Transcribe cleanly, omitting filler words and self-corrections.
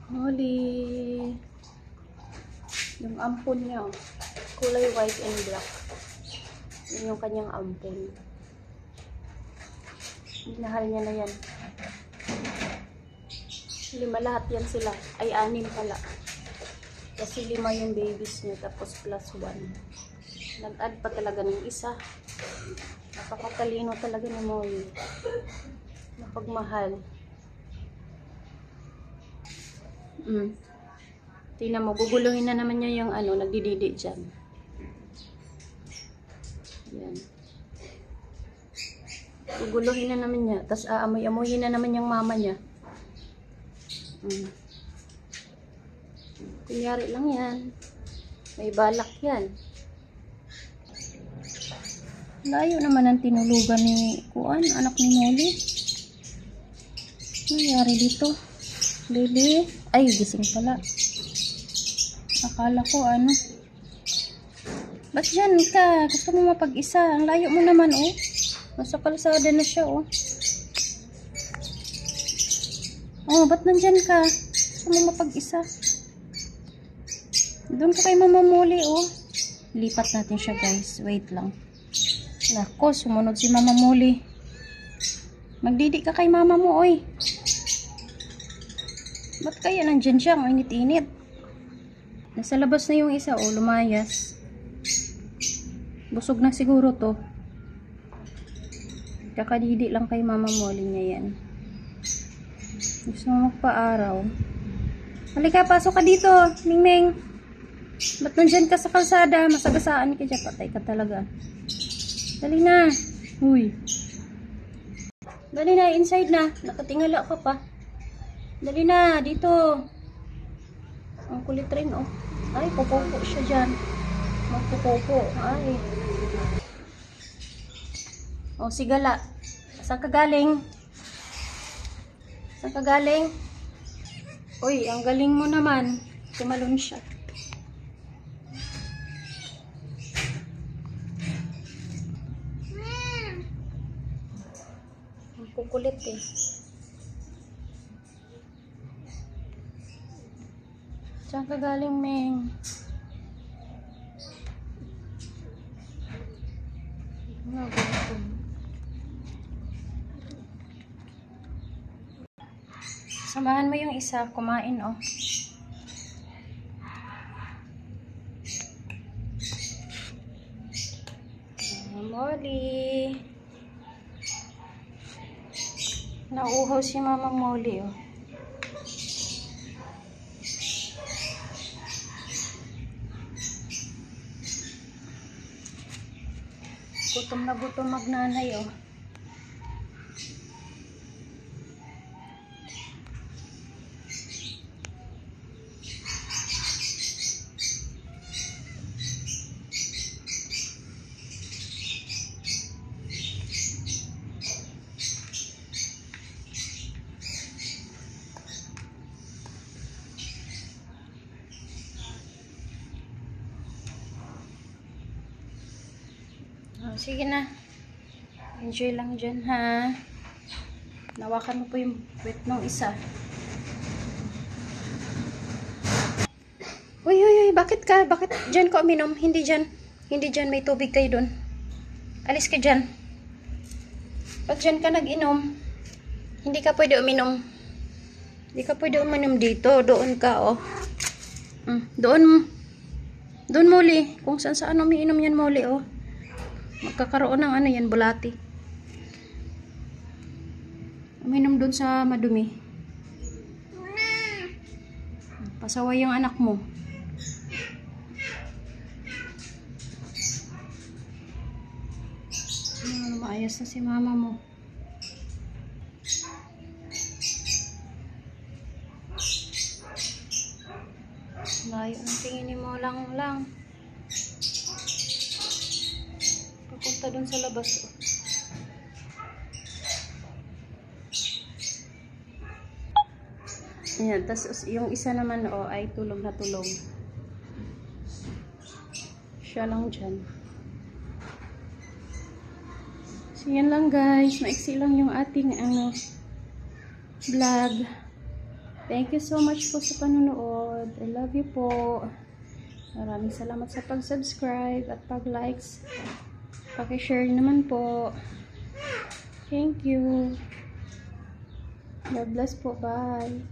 Molly. Yung ampon niya, oh. Kulay white and black. Yun yung kanyang ampon. Minahal niya na yan. 5 lahat yan sila. Ay, 6 pala. Kasi 5 yung babies niya. Tapos plus 1. Nag-add pa talaga ng isa. Napakatalino talaga ni Molly. Napagmahal. Tingnan mo, guguluhin na naman niya yung nagdididi dyan. Yan. Guguluhin na naman niya. Tapos aamoy-amoyin na naman yung mama niya. Kunyari lang yan. May balak yan. Layo naman ang tinulugan ni Kuan, anak ni Molly. Nangyari dito? Baby? Ay, gising pala. Akala ko Ba't dyan ka? Gusto mo mapag-isa? Ang layo mo naman, oh. Nasa kalsada na siya, oh. Oh, ba't nandyan ka? Gusto mo mapag-isa? Doon ka kay Mama Molly, oh. Lipat natin siya, guys. Wait lang. Nako, sumunod si Mama Molly. Magdidi ka kay mama mo, oy. Ba't kaya nandyan siya? Ang init-init. Nasa labas na yung isa, oh. Lumayas. Busog na siguro to. Kakadidi lang kay Mama Molly niya yan. Gusto mo magpa-araw. Halika, pasok ka dito, Mingming. Ba't nandyan ka sa kalsada? Masagasaan ka dyan. Patay ka talaga. Dali na. Uy. Dali na, inside na. Nakatingala ka pa. Dali na, dito. Ang kulit rin, oh. Ay, pupupo siya dyan. Magpupupo. Ay. Oh, sigala. Saan ka galing? Saan ka galing? Uy, ang galing mo naman. Tumalon siya. Ang kukulit eh. Saan ka galing, Meng? Samahan mo yung isa, kumain, oh. Molly. Nauuhaw si Mama Molly, oh. Gutom na gutom magnanay, oh. Sige na. Enjoy lang dyan, ha. Nawakan mo po yung wet ng isa. Uy, uy, uy. Bakit ka? Bakit dyan ka uminom? Hindi dyan. Hindi dyan. May tubig kayo dun. Alis ka dyan. Pag dyan ka nag-inom, hindi ka pwede uminom. Hindi ka pwede uminom dito. Doon ka, oh. Doon. Doon, Molly. Kung saan umiinom yan, Molly, oh. Magkakaroon ng yan, bulati. Uminom dun sa madumi. Pasaway yung anak mo. Maayos na si mama mo. Layo ang tingin mo lang. Papunta dun sa labas, oh. Ayan, tas yung isa naman, oh, ay tulog na tulog. Siya lang dyan. So, yan lang, guys. Maiksi lang yung ating vlog. Thank you so much po sa panunood. I love you po. Maraming salamat sa pag-subscribe at pag-likes. Paki-share naman po. Thank you. God bless po. Bye.